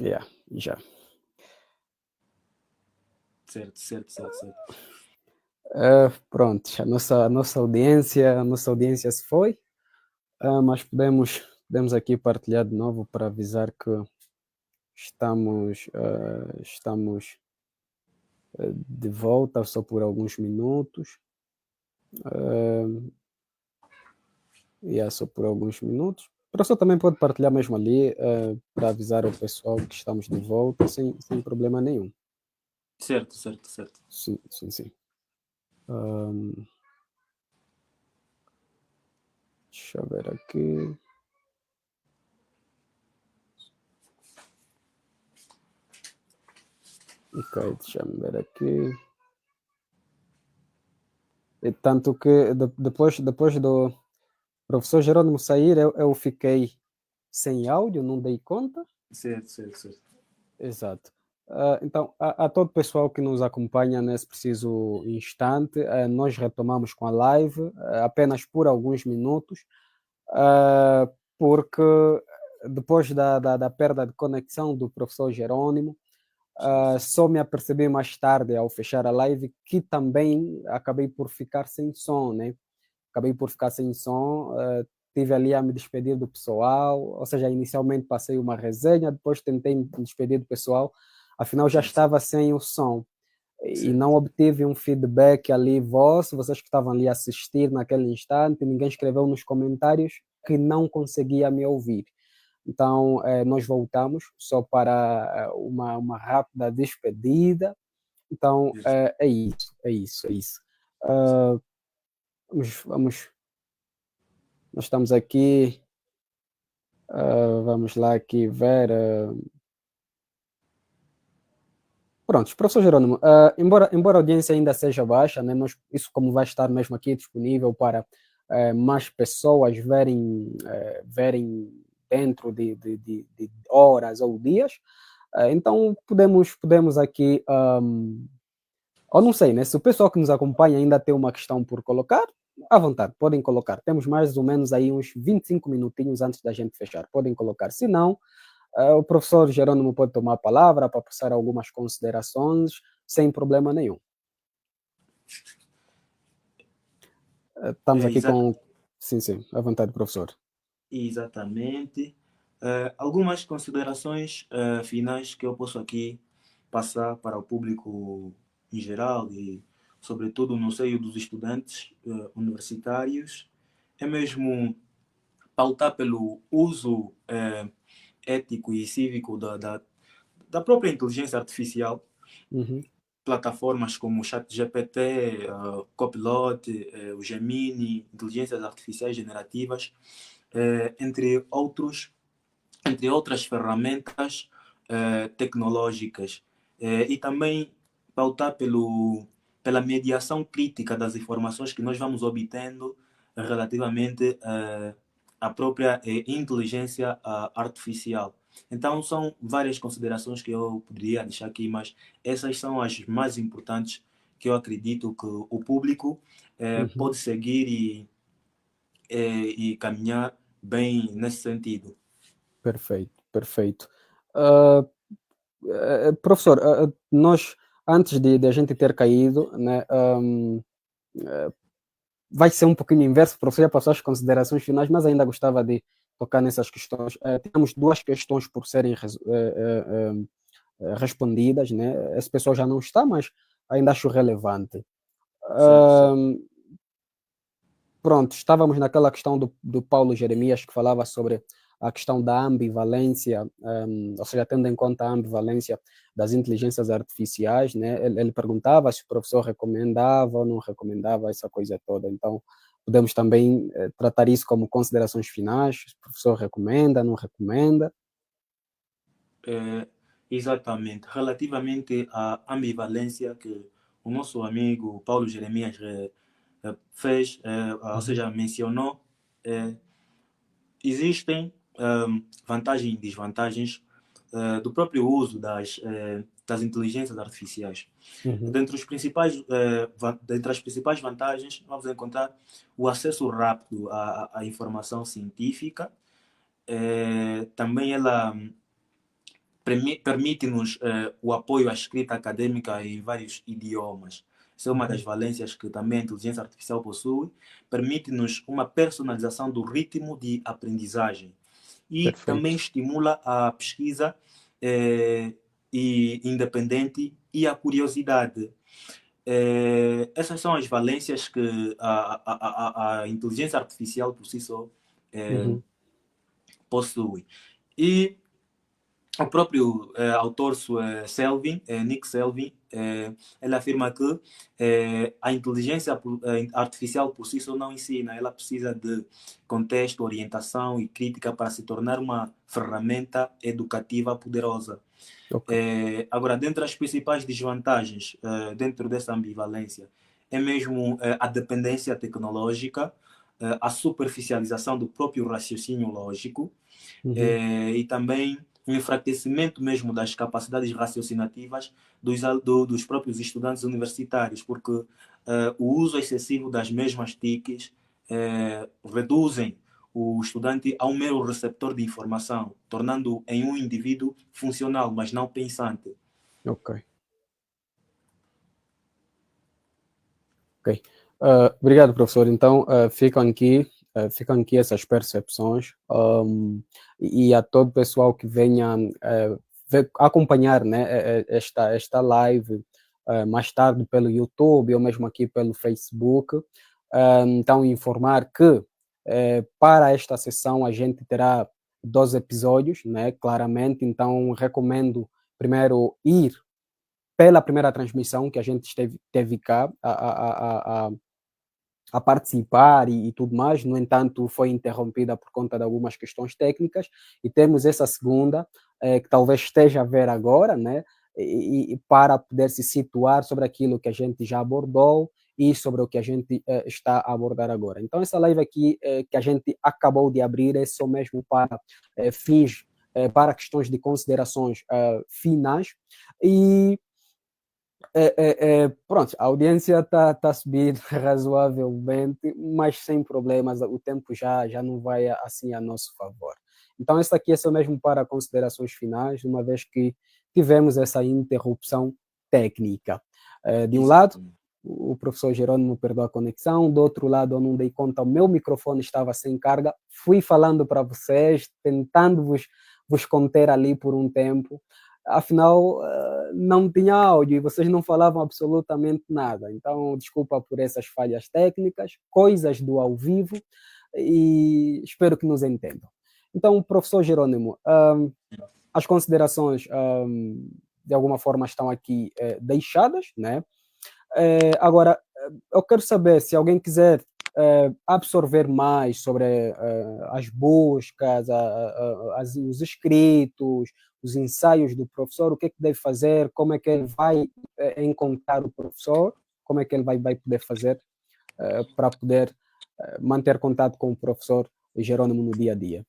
Yeah, já. Certo, certo, certo, certo. Pronto, a nossa audiência se foi, mas podemos aqui partilhar de novo para avisar que estamos de volta só por alguns minutos. Uh, só por alguns minutos. O professor também pode partilhar mesmo ali, para avisar o pessoal que estamos de volta, sem problema nenhum. Certo, certo, certo. Sim, sim, sim. Ahm, deixa eu ver aqui. Ok, deixa-me ver aqui. E tanto que depois do professor Jerônimo sair, eu fiquei sem áudio, não dei conta. Certo, certo, certo. Exato. Então, a todo o pessoal que nos acompanha nesse preciso instante, nós retomamos com a live, apenas por alguns minutos, porque depois da perda de conexão do professor Jerônimo, Certo, só me apercebi mais tarde, ao fechar a live, que também acabei por ficar sem som, né? Acabei por ficar sem som, tive ali a me despedir do pessoal, ou seja, inicialmente passei uma resenha, depois tentei me despedir do pessoal, afinal já certo, estava sem o som e não certo. obtive um feedback ali vosso, vocês que estavam ali a assistir naquele instante, ninguém escreveu nos comentários que não conseguia me ouvir. Então, nós voltamos só para uma rápida despedida. Então, Certo. é isso, é isso, é isso. Ah, vamos, nós estamos aqui. Vamos lá aqui ver. Pronto, professor Jerônimo, embora a audiência ainda seja baixa, né, isso como vai estar mesmo aqui disponível para mais pessoas verem dentro de horas ou dias, então podemos aqui, ou não sei, né, se o pessoal que nos acompanha ainda tem uma questão por colocar, à vontade, podem colocar. Temos mais ou menos aí uns 25 minutinhos antes da gente fechar, podem colocar. Se não, o professor Jerônimo pode tomar a palavra para passar algumas considerações, sem problema nenhum. Estamos É, aqui com. Sim, sim, à vontade, professor. exatamente. Algumas considerações finais que eu posso aqui passar para o público em geral e, sobretudo, no seio dos estudantes universitários, é mesmo pautar pelo uso ético e cívico da própria inteligência artificial, Uhum, plataformas como o ChatGPT, Copilot, o Gemini, inteligências artificiais generativas, entre outros, entre outras ferramentas tecnológicas. E também pautar pela mediação crítica das informações que nós vamos obtendo relativamente à própria inteligência artificial. Então, são várias considerações que eu poderia deixar aqui, mas essas são as mais importantes que eu acredito que o público uhum. pode seguir e caminhar bem nesse sentido. Perfeito, perfeito. Ah, professor, nós, antes de a gente ter caído, né, vai ser um pouquinho inverso, o professor já passou as considerações finais, mas ainda gostava de tocar nessas questões. Temos duas questões por serem respondidas, né? Esse pessoal já não está, mas ainda acho relevante. Certo, certo. Um, Pronto, estávamos naquela questão do Paulo Jeremias que falava sobre a questão da ambivalência, ou seja, tendo em conta a ambivalência das inteligências artificiais, né? Ele perguntava se o professor recomendava ou não recomendava essa coisa toda. Então, podemos também tratar isso como considerações finais, se o professor recomenda, não recomenda. É, exatamente. Relativamente à ambivalência que o nosso amigo Paulo Jeremias fez, ou Uhum, seja, mencionou, é, existem vantagens e desvantagens do próprio uso das inteligências artificiais. uhum, Dentre as principais vantagens, vamos encontrar o acesso rápido à informação científica. Também ela permite-nos o apoio à escrita acadêmica em vários idiomas. Essa é uma das valências que também a inteligência artificial possui. Permite-nos uma personalização do ritmo de aprendizagem. E também estimula a pesquisa independente e a curiosidade. Essas são as valências que a inteligência artificial por si só possui. E o próprio autor Selvin, Nick Selvin, ele afirma que a inteligência artificial por si só não ensina, ela precisa de contexto, orientação e crítica para se tornar uma ferramenta educativa poderosa. Okay. Agora, dentre as principais desvantagens dentro dessa ambivalência, é mesmo a dependência tecnológica, a superficialização do próprio raciocínio lógico e também o enfraquecimento mesmo das capacidades raciocinativas dos próprios estudantes universitários, porque o uso excessivo das mesmas TICs reduzem o estudante a um mero receptor de informação, tornando-o em um indivíduo funcional, mas não pensante. Ok. Obrigado, professor. Então, ficam aqui essas percepções e a todo o pessoal que venha acompanhar, né, esta live mais tarde pelo YouTube ou mesmo aqui pelo Facebook. Então, informar que para esta sessão a gente terá 12 episódios, né, claramente. Então, recomendo primeiro ir pela primeira transmissão que a gente teve cá a participar e tudo mais. No entanto, foi interrompida por conta de algumas questões técnicas, e temos essa segunda, que talvez esteja a ver agora, né? E para poder se situar sobre aquilo que a gente já abordou e sobre o que a gente está a abordar agora. Então, essa live aqui que a gente acabou de abrir é só mesmo para fins, para questões de considerações finais. E pronto, a audiência está a subir razoavelmente, mas sem problemas, o tempo já não vai assim a nosso favor. Então, essa aqui é só mesmo para considerações finais, uma vez que tivemos essa interrupção técnica. De um lado, o professor Jerônimo perdeu a conexão, do outro lado, eu não dei conta, o meu microfone estava sem carga, fui falando para vocês, tentando vos conter ali por um tempo. Afinal, não tinha áudio e vocês não falavam absolutamente nada. Então, desculpa por essas falhas técnicas, coisas do ao vivo, e espero que nos entendam. Então, professor Jerônimo, as considerações, de alguma forma, estão aqui deixadas, né? Agora, eu quero saber se alguém quiser absorver mais sobre as buscas, os escritos, os ensaios do professor, o que é que deve fazer, como é que ele vai encontrar o professor, como é que ele vai poder fazer para poder manter contato com o professor Jerônimo no dia a dia.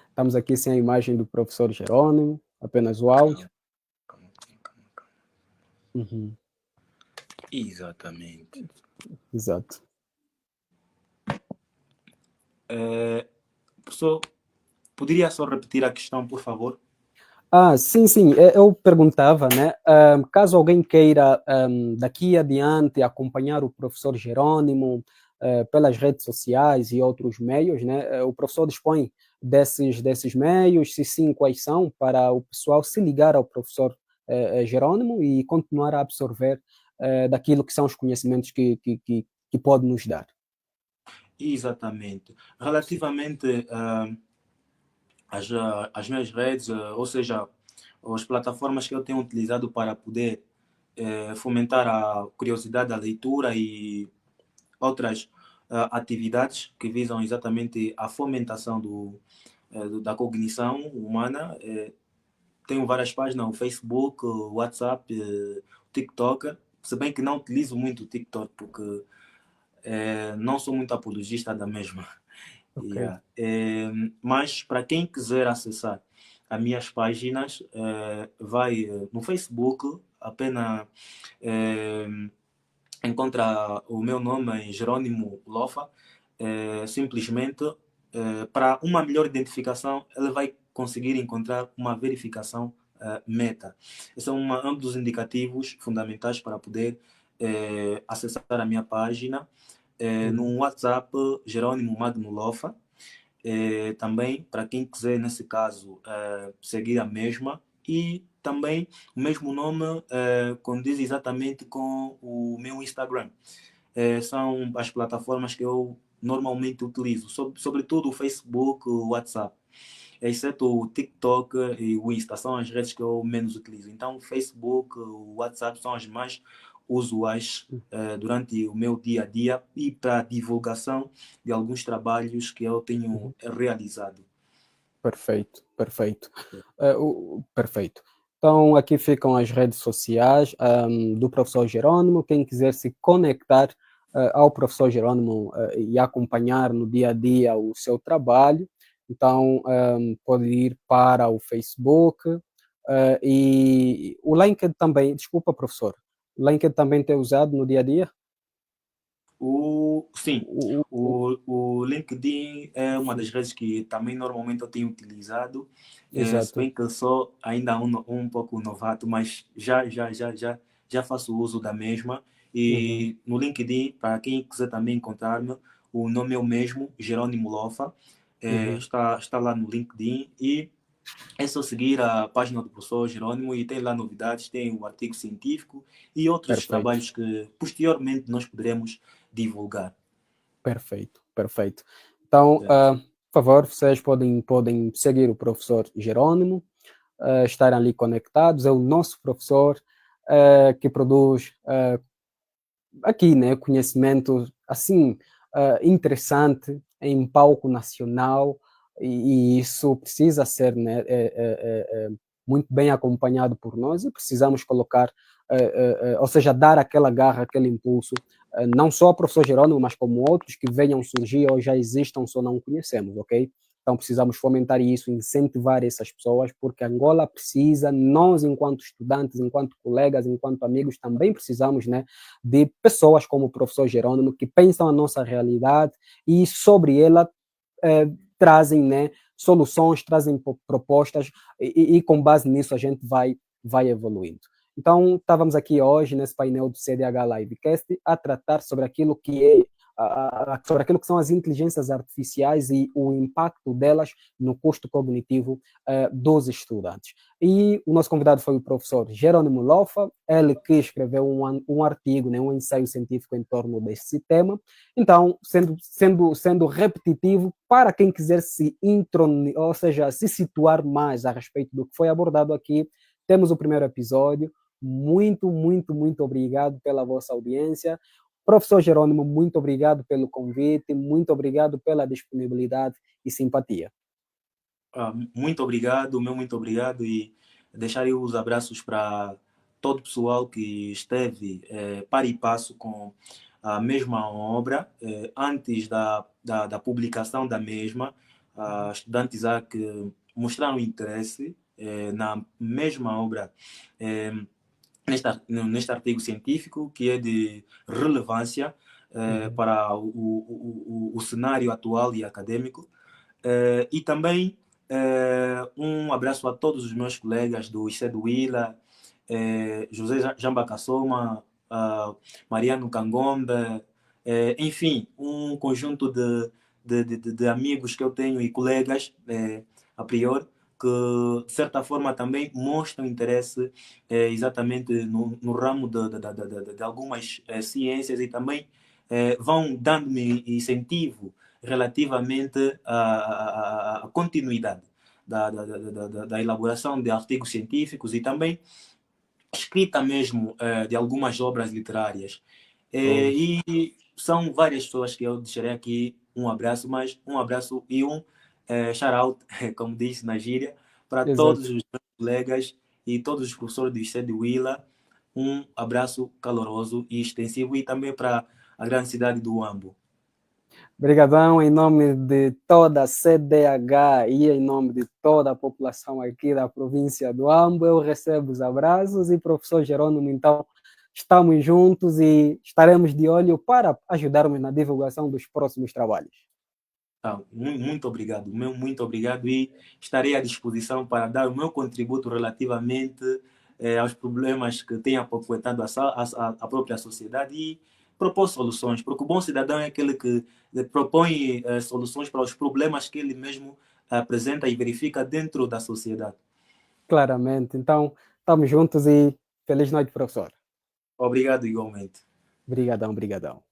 Estamos aqui sem a imagem do professor Jerônimo, apenas o áudio. Exatamente. Exato. Professor, poderia só repetir a questão, por favor? Sim, eu perguntava, né, caso alguém queira daqui adiante acompanhar o professor Jerônimo pelas redes sociais e outros meios, né, o professor dispõe desses meios, se sim, quais são, para o pessoal se ligar ao professor Jerônimo e continuar a absorver daquilo que são os conhecimentos que pode nos dar. Exatamente. Relativamente às minhas redes, ou seja, as plataformas que eu tenho utilizado para poder fomentar a curiosidade da leitura e outras atividades que visam exatamente a fomentação da cognição humana. Tenho várias páginas no Facebook, WhatsApp, TikTok, se bem que não utilizo muito o TikTok porque não sou muito apologista da mesma. Okay. Yeah. Mas para quem quiser acessar as minhas páginas, vai no Facebook, apenas encontra o meu nome em Jerônimo Lofa, simplesmente para uma melhor identificação, ele vai conseguir encontrar uma verificação meta. Esse é um dos indicativos fundamentais para poder acessar a minha página. No WhatsApp, Jerônimo Magno Lofa. Também, para quem quiser, nesse caso, seguir a mesma. E também o mesmo nome condiz exatamente com o meu Instagram. São as plataformas que eu normalmente utilizo, sobretudo o Facebook, o WhatsApp. Exceto o TikTok e o Insta, são as redes que eu menos utilizo. Então, o Facebook, o WhatsApp são as mais usuais durante o meu dia a dia e para a divulgação de alguns trabalhos que eu tenho realizado. Perfeito, perfeito. Perfeito. Então, aqui ficam as redes sociais do professor Jerônimo. Quem quiser se conectar ao professor Jerônimo e acompanhar no dia a dia o seu trabalho, então pode ir para o Facebook e o LinkedIn também. Desculpa, professor. O LinkedIn também tem usado no dia a dia? Sim, o LinkedIn é uma das redes que também normalmente eu tenho utilizado. Se Exato. bem que eu sou ainda um pouco novato, mas já faço uso da mesma. E no LinkedIn, para quem quiser também encontrar-me, o nome é o mesmo, Jerônimo Lofa. Está lá no LinkedIn e é só seguir a página do professor Jerônimo e tem lá novidades, tem o artigo científico e outros Perfeito. trabalhos que posteriormente nós poderemos divulgar. Perfeito, perfeito. Então, por favor, vocês podem seguir o professor Jerônimo, estarem ali conectados. É o nosso professor que produz aqui, né, conhecimento assim interessante em palco nacional e isso precisa ser, né, muito bem acompanhado por nós e precisamos colocar, ou seja, dar aquela garra, aquele impulso, não só ao professor Jerônimo, mas como outros que venham surgir ou já existam, só não conhecemos, ok? Então precisamos fomentar isso, incentivar essas pessoas, porque Angola precisa, nós enquanto estudantes, enquanto colegas, enquanto amigos, também precisamos, né, de pessoas como o professor Jerônimo, que pensam a nossa realidade e sobre ela trazem, né, soluções, trazem propostas e com base nisso a gente vai evoluindo. Então, estávamos aqui hoje nesse painel do CDH Livecast a tratar sobre aquilo que é sobre aquilo que são as inteligências artificiais e o impacto delas no custo cognitivo dos estudantes. E o nosso convidado foi o professor Jerônimo Lofa, ele que escreveu um artigo, né, um ensaio científico em torno desse tema. Então, sendo repetitivo, para quem quiser ou seja, se situar mais a respeito do que foi abordado aqui, temos o primeiro episódio. Muito, muito, muito obrigado pela vossa audiência. Professor Jerônimo, muito obrigado pelo convite, muito obrigado pela disponibilidade e simpatia. Muito obrigado, muito obrigado e deixar aí os abraços para todo o pessoal que esteve para e passo com a mesma obra antes da publicação da mesma. Estudantes que mostraram interesse na mesma obra neste artigo científico que é de relevância para o cenário atual e acadêmico. E também um abraço a todos os meus colegas do ICED Willa, José Jamba Kassoma, Mariano Kangombe, enfim, um conjunto de amigos que eu tenho e colegas, a priori, que de certa forma também mostram interesse exatamente no ramo de algumas ciências e também vão dando-me incentivo relativamente à continuidade da elaboração de artigos científicos e também escrita mesmo de algumas obras literárias. E são várias pessoas que eu deixarei aqui um abraço, mas um abraço e um shout-out, como disse na gíria, para todos os meus colegas e todos os professores do ICED Willa. Um abraço caloroso e extensivo e também para a grande cidade do Huambo. Obrigadão em nome de toda a CDH e em nome de toda a população aqui da província do Huambo. Eu recebo os abraços e professor Jerônimo, então, estamos juntos e estaremos de olho para ajudarmos na divulgação dos próximos trabalhos. Muito obrigado, muito obrigado, e estarei à disposição para dar o meu contributo relativamente aos problemas que têm apoquentado a própria sociedade e propor soluções, porque o bom cidadão é aquele que propõe soluções para os problemas que ele mesmo apresenta e verifica dentro da sociedade. Claramente. Então, estamos juntos e feliz noite, professor. Obrigado igualmente. Brigadão, brigadão.